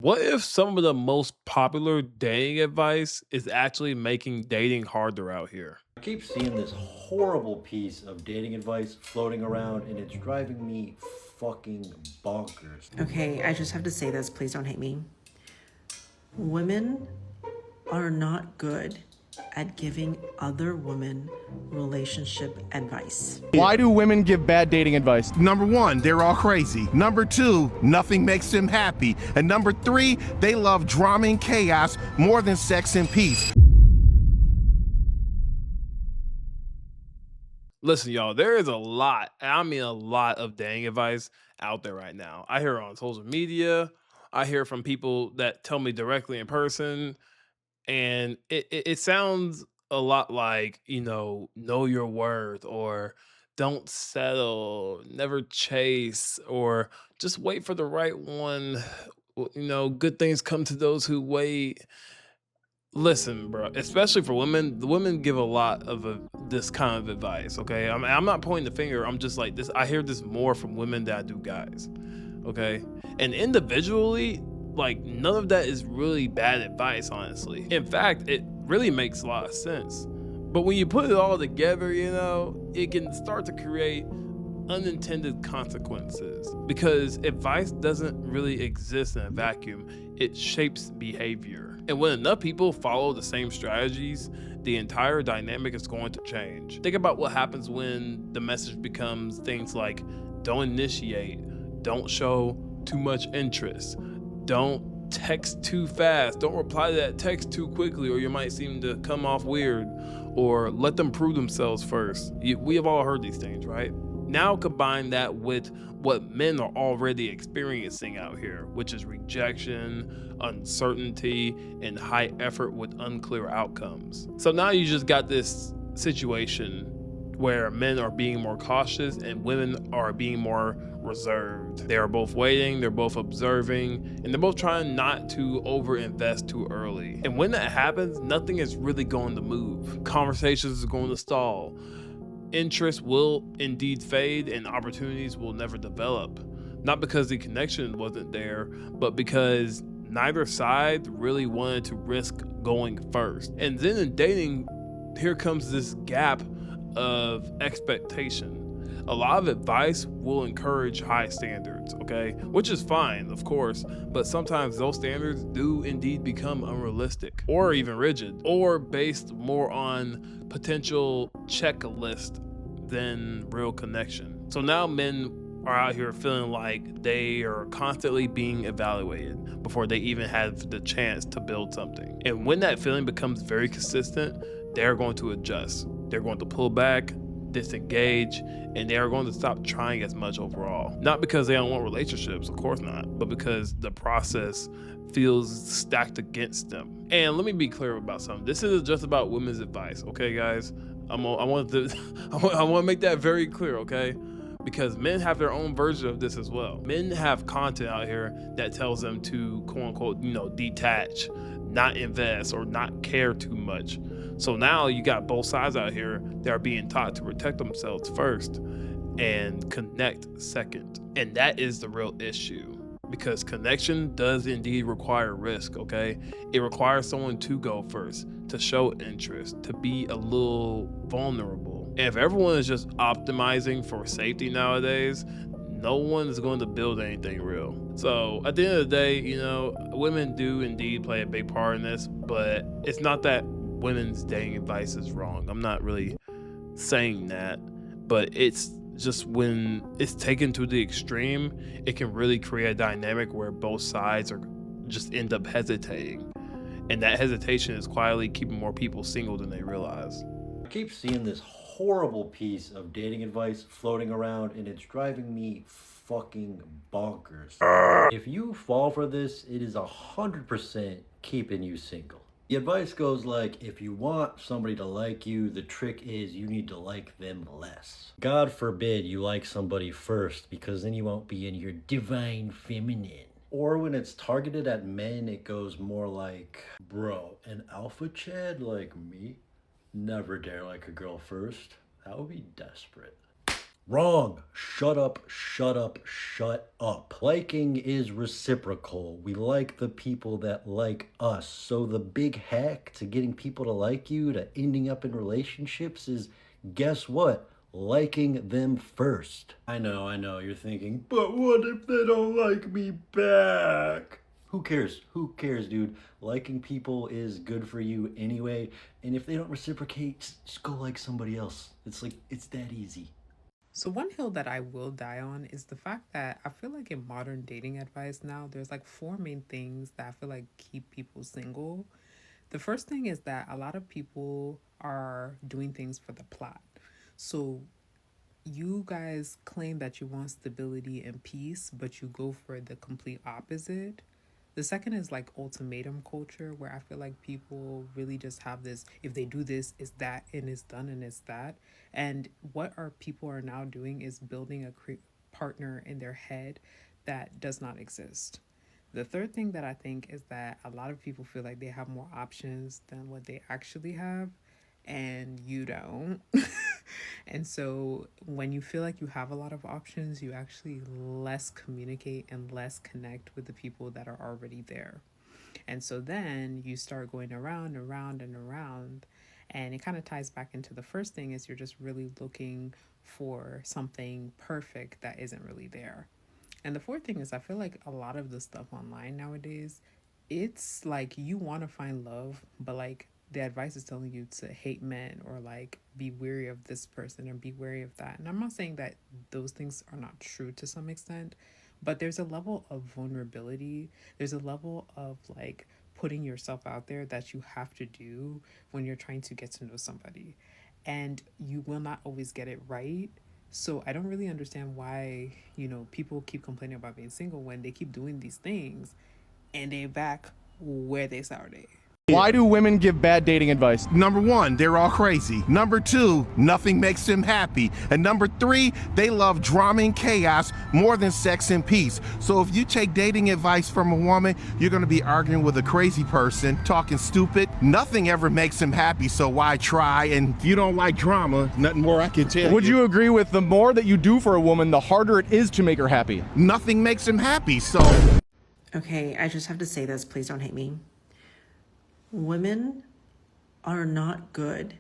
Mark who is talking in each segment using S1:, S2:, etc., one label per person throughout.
S1: What if some of the most popular dating advice is actually making dating harder out here?
S2: I keep seeing this horrible piece of dating advice floating around and it's driving me fucking bonkers.
S3: Okay, I just have to say this. Please don't hate me. Women are not good at giving other women relationship advice.
S4: Why do women give bad dating advice?
S5: Number one, they're all crazy. Number two, nothing makes them happy. And number three, they love drama and chaos more than sex and peace.
S1: Listen, y'all, there is a lot, I mean a lot of dating advice out there right now. I hear it on social media. I hear from people that tell me directly in person. And it sounds a lot like, know your worth or don't settle, never chase, or just wait for the right one. Good things come to those who wait. Listen, bro, especially for women, the women give a lot of this kind of advice. Okay, I'm not pointing the finger. I'm just like this. I hear this more from women than I do guys. Okay, and individually, like none of that is really bad advice. Honestly, in fact, it really makes a lot of sense. But when you put it all together, it can start to create unintended consequences because advice doesn't really exist in a vacuum. It shapes behavior. And when enough people follow the same strategies, the entire dynamic is going to change. Think about what happens when the message becomes things like don't initiate, don't show too much interest, don't text too fast, don't reply to that text too quickly or you might seem to come off weird, or let them prove themselves first. We have all heard these things, right? Now combine that with what men are already experiencing out here, which is rejection, uncertainty, and high effort with unclear outcomes. So now you just got this situation where men are being more cautious and women are being more reserved. They are both waiting, they're both observing, and they're both trying not to overinvest too early. And when that happens, nothing is really going to move. Conversations are going to stall. Interest will indeed fade and opportunities will never develop. Not because the connection wasn't there, but because neither side really wanted to risk going first. And then in dating, here comes this gap of expectation. A lot of advice will encourage high standards, okay? Which is fine, of course, but sometimes those standards do indeed become unrealistic or even rigid or based more on potential checklist than real connection. So now men are out here feeling like they are constantly being evaluated before they even have the chance to build something. And when that feeling becomes very consistent, they're going to adjust. They're going to pull back, disengage, and they are going to stop trying as much overall. Not because they don't want relationships, of course not, but because the process feels stacked against them. And let me be clear about something. This isn't just about women's advice, okay, guys? I want to I want to make that very clear, okay? Because men have their own version of this as well. Men have content out here that tells them to quote unquote, detach, not invest, or not care too much. So now you got both sides out here that are being taught to protect themselves first and connect second. And that is the real issue. Because connection does indeed require risk, okay? It requires someone to go first, to show interest, to be a little vulnerable. And if everyone is just optimizing for safety nowadays, no one is going to build anything real. So at the end of the day, women do indeed play a big part in this, but it's not that women's dating advice is wrong. I'm not really saying that, but it's just when it's taken to the extreme, it can really create a dynamic where both sides are just end up hesitating. And that hesitation is quietly keeping more people single than they realize.
S2: I keep seeing this horrible piece of dating advice floating around and it's driving me fucking bonkers. If you fall for this, it is 100% keeping you single. The advice goes like, if you want somebody to like you, the trick is you need to like them less. God forbid you like somebody first, because then you won't be in your divine feminine. Or when it's targeted at men, it goes more like, bro, an alpha chad like me never dare like a girl first. That would be desperate. Wrong. Shut up, shut up, shut up. Liking is reciprocal. We like the people that like us. So the big hack to getting people to like you, to ending up in relationships is, guess what? Liking them first. I know, you're thinking, but what if they don't like me back? Who cares? Who cares, dude? Liking people is good for you anyway. And if they don't reciprocate, just go like somebody else. It's like, it's that easy.
S6: So one hill that I will die on is the fact that I feel like in modern dating advice now, there's like four main things that I feel like keep people single. The first thing is that a lot of people are doing things for the plot. So you guys claim that you want stability and peace, but you go for the complete opposite. The second is like ultimatum culture, where I feel like people really just have this, if they do this, it's that, and it's done, and it's that. And what our people are now doing is building a partner in their head that does not exist. The third thing that I think is that a lot of people feel like they have more options than what they actually have, and you don't. And so when you feel like you have a lot of options, you actually less communicate and less connect with the people that are already there. And so then you start going around and around and around. And it kind of ties back into the first thing is you're just really looking for something perfect that isn't really there. And the fourth thing is I feel like a lot of the stuff online nowadays, it's like you want to find love, but like the advice is telling you to hate men or like be wary of this person or be wary of that. And I'm not saying that those things are not true to some extent, but there's a level of vulnerability. There's a level of like putting yourself out there that you have to do when you're trying to get to know somebody. And you will not always get it right. So I don't really understand why, people keep complaining about being single when they keep doing these things and they back where they started.
S4: Why do women give bad dating advice?
S5: Number one, they're all crazy. Number two, nothing makes them happy. And number three, they love drama and chaos more than sex and peace. So if you take dating advice from a woman, you're going to be arguing with a crazy person, talking stupid. Nothing ever makes them happy, so why try? And if you don't like drama, nothing more I can tell you.
S4: Would you agree with the more that you do for a woman, the harder it is to make her happy?
S5: Nothing makes them happy, so...
S3: Okay, I just have to say this. Please don't hate me. Women are not good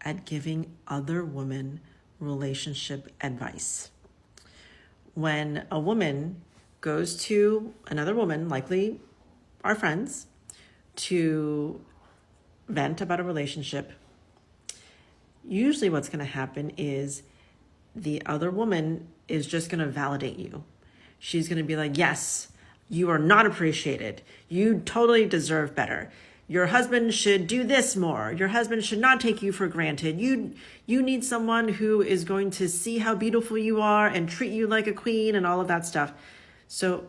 S3: at giving other women relationship advice. When a woman goes to another woman, likely our friends, to vent about a relationship, usually what's going to happen is the other woman is just going to validate you. She's going to be like, yes, you are not appreciated. You totally deserve better. Your husband should do this more. Your husband should not take you for granted. You need someone who is going to see how beautiful you are and treat you like a queen and all of that stuff. So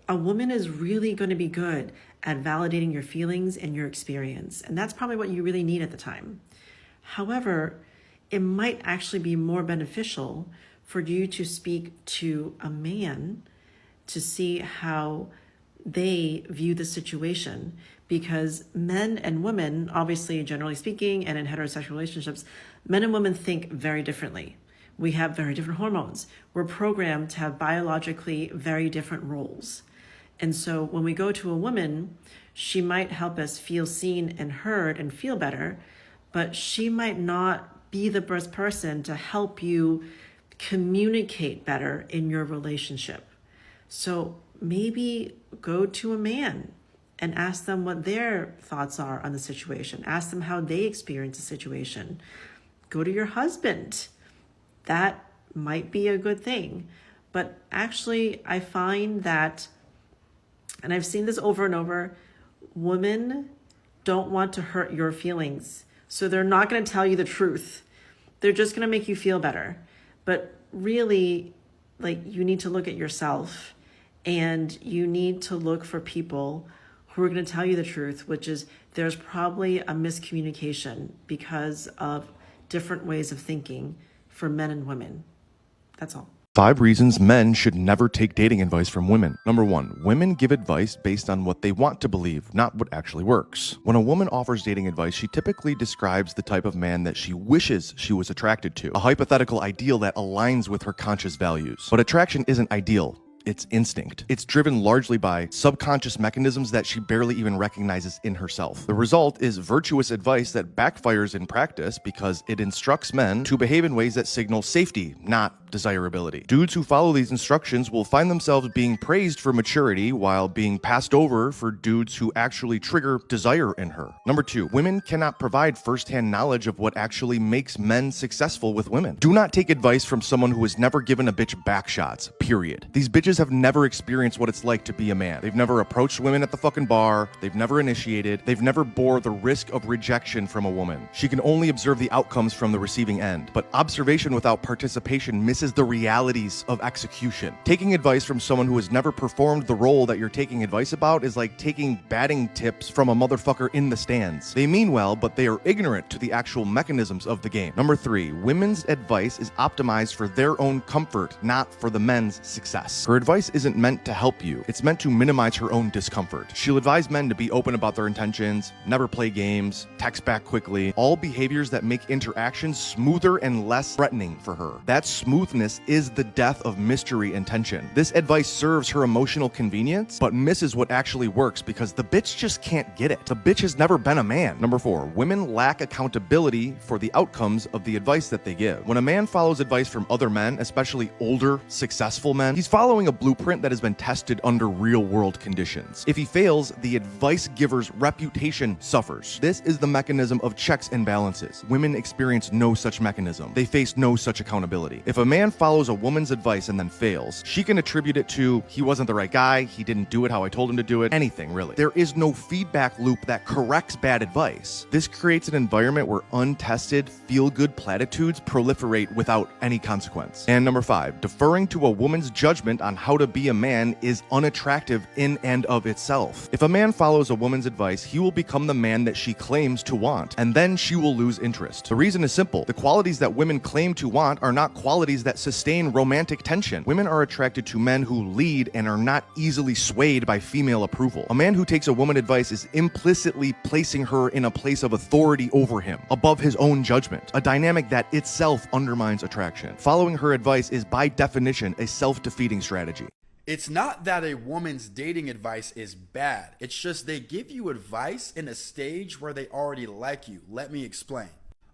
S3: a woman is really going to be good at validating your feelings and your experience. And that's probably what you really need at the time. However, it might actually be more beneficial for you to speak to a man to see how they view the situation, because men and women, obviously, generally speaking, and in heterosexual relationships, men and women think very differently. We have very different hormones. We're programmed to have biologically very different roles. And so when we go to a woman, she might help us feel seen and heard and feel better, but she might not be the best person to help you communicate better in your relationship. So maybe go to a man and ask them what their thoughts are on the situation. Ask them how they experience the situation. Go to your husband. That might be a good thing. But actually, I find that, and I've seen this over and over, women don't want to hurt your feelings. So they're not going to tell you the truth. They're just going to make you feel better. But really, you need to look at yourself, and you need to look for people who are going to tell you the truth, which is there's probably a miscommunication because of different ways of thinking for men and women. That's all.
S4: 5 reasons men should never take dating advice from women. Number 1, women give advice based on what they want to believe, not what actually works. When a woman offers dating advice, she typically describes the type of man that she wishes she was attracted to, a hypothetical ideal that aligns with her conscious values. But attraction isn't ideal. It's instinct. It's driven largely by subconscious mechanisms that she barely even recognizes in herself. The result is virtuous advice that backfires in practice because it instructs men to behave in ways that signal safety, not desirability. Dudes who follow these instructions will find themselves being praised for maturity while being passed over for dudes who actually trigger desire in her. Number 2, women cannot provide firsthand knowledge of what actually makes men successful with women. Do not take advice from someone who has never given a bitch backshots, period. These bitches have never experienced what it's like to be a man. They've never approached women at the fucking bar. They've never initiated. They've never bore the risk of rejection from a woman. She can only observe the outcomes from the receiving end. But observation without participation misses the realities of execution. Taking advice from someone who has never performed the role that you're taking advice about is like taking batting tips from a motherfucker in the stands. They mean well, but they are ignorant to the actual mechanisms of the game. Number 3, women's advice is optimized for their own comfort, not for the men's success. Her advice isn't meant to help you. It's meant to minimize her own discomfort. She'll advise men to be open about their intentions, never play games, text back quickly, all behaviors that make interactions smoother and less threatening for her. That smoothness is the death of mystery and tension. This advice serves her emotional convenience, but misses what actually works because the bitch just can't get it. The bitch has never been a man. Number 4, women lack accountability for the outcomes of the advice that they give. When a man follows advice from other men, especially older, successful men, he's following a blueprint that has been tested under real-world conditions. If he fails, the advice giver's reputation suffers. This is the mechanism of checks and balances. Women experience no such mechanism. They face no such accountability. If a man follows a woman's advice and then fails, she can attribute it to, he wasn't the right guy, he didn't do it how I told him to do it, anything really. There is no feedback loop that corrects bad advice. This creates an environment where untested, feel-good platitudes proliferate without any consequence. And number 5, deferring to a woman's judgment on how to be a man is unattractive in and of itself. If a man follows a woman's advice, he will become the man that she claims to want, and then she will lose interest. The reason is simple. The qualities that women claim to want are not qualities that sustain romantic tension. Women are attracted to men who lead and are not easily swayed by female approval. A man who takes a woman's advice is implicitly placing her in a place of authority over him, above his own judgment, a dynamic that itself undermines attraction. Following her advice is by definition a self-defeating strategy.
S7: It's not that a woman's dating advice is bad. It's just they give you advice in a stage where they already like you. Let me explain.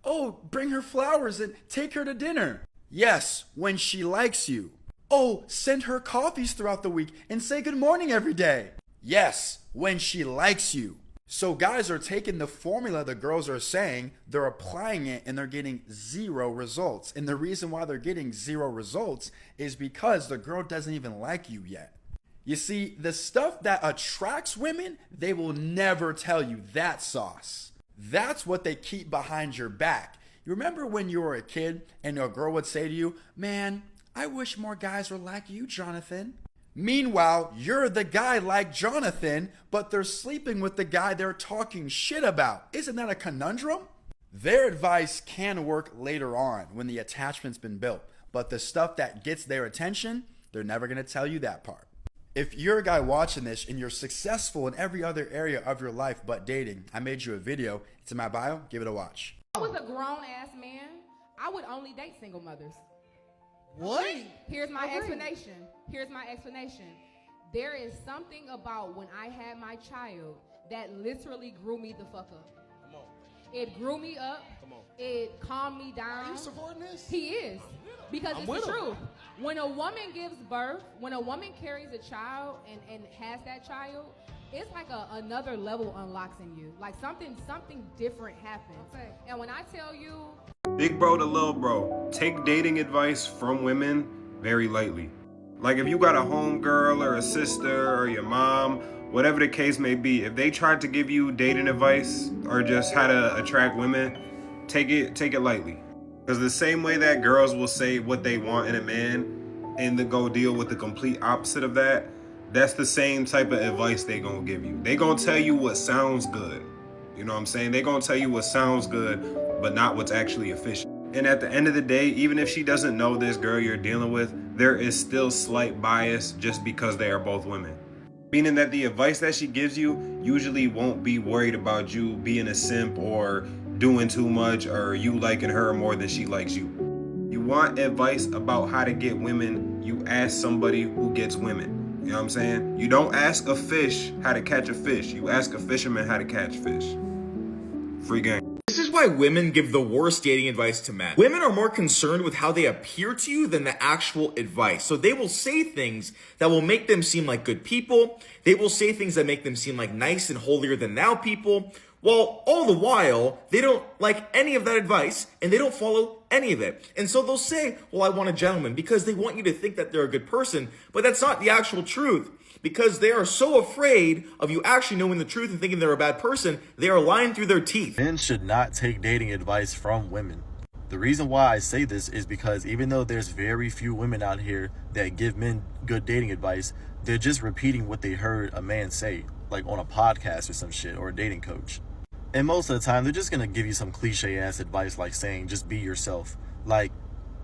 S7: Oh, bring her flowers and take her to dinner. Yes, when she likes you. Oh, send her coffees throughout the week and say good morning every day. Yes, when she likes you. So guys are taking the formula the girls are saying, they're applying it, and they're getting 0 results. And the reason why they're getting 0 results is because the girl doesn't even like you yet. You see, the stuff that attracts women, they will never tell you that sauce. That's what they keep behind your back. You remember when you were a kid and a girl would say to you, man, I wish more guys were like you, Jonathan. Meanwhile, you're the guy like Jonathan, but they're sleeping with the guy they're talking shit about. Isn't that a conundrum? Their advice can work later on when the attachment's been built, but the stuff that gets their attention, they're never going to tell you that part. If you're a guy watching this and you're successful in every other area of your life but dating, I made you a video. It's in my bio. Give it a watch.
S8: If I was a grown-ass man, I would only date single mothers.
S9: What?
S8: Here's my explanation. There is something about when I had my child that literally grew me the fuck up.
S9: Come on.
S8: It grew me up.
S9: Come on.
S8: It calmed me down.
S9: Are you supporting this?
S8: He is. Because it's the truth. When a woman gives birth, when a woman carries a child and has that child, it's like another level unlocks in you. Like something different happens. And when I tell you,
S10: big bro to little bro, take dating advice from women very lightly. Like if you got a homegirl or a sister or your mom, whatever the case may be, if they tried to give you dating advice or just how to attract women, take it lightly. Because the same way that girls will say what they want in a man and then go deal with the complete opposite of that, that's the same type of advice they gonna give you. They gonna tell you what sounds good. You know what I'm saying? They gonna tell you what sounds good, but not what's actually efficient. And at the end of the day, even if she doesn't know this girl you're dealing with, there is still slight bias just because they are both women. Meaning that the advice that she gives you usually won't be worried about you being a simp or doing too much or you liking her more than she likes you. You want advice about how to get women, you ask somebody who gets women. You know what I'm saying? You don't ask a fish how to catch a fish. You ask a fisherman how to catch fish. Free game.
S11: This is why women give the worst dating advice to men. Women are more concerned with how they appear to you than the actual advice. So they will say things that will make them seem like good people. They will say things that make them seem like nice and holier than thou people. While all the while, they don't like any of that advice and they don't follow any of it. And so they'll say, well, I want a gentleman, because they want you to think that they're a good person, but that's not the actual truth. Because they are so afraid of you actually knowing the truth and thinking they're a bad person, they are lying through their teeth.
S12: Men should not take dating advice from women. The reason why I say this is because even though there's very few women out here that give men good dating advice, they're just repeating what they heard a man say, like on a podcast or some shit, or a dating coach. And most of the time, they're just gonna give you some cliche ass advice like saying, just be yourself. Like,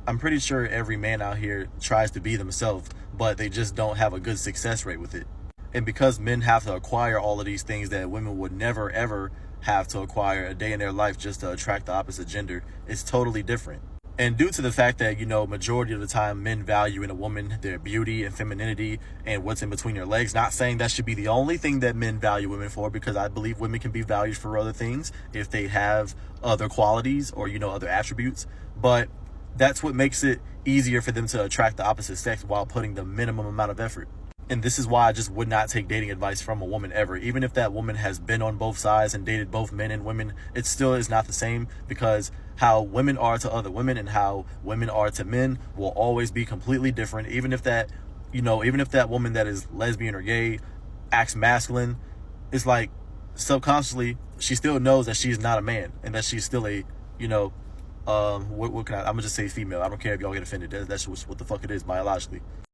S12: I'm pretty sure every man out here tries to be themselves, but they just don't have a good success rate with it. And because men have to acquire all of these things that women would never ever have to acquire a day in their life just to attract the opposite gender, it's totally different. And due to the fact that, majority of the time men value in a woman their beauty and femininity and what's in between their legs, not saying that should be the only thing that men value women for, because I believe women can be valued for other things if they have other qualities or, other attributes. But that's what makes it easier for them to attract the opposite sex while putting the minimum amount of effort. And this is why I just would not take dating advice from a woman ever. Even if that woman has been on both sides and dated both men and women, it still is not the same, because how women are to other women and how women are to men will always be completely different. Even if that woman that is lesbian or gay acts masculine, it's like subconsciously she still knows that she's not a man and that she's still a, I'm gonna just say female. I don't care if y'all get offended. That's just what the fuck it is biologically.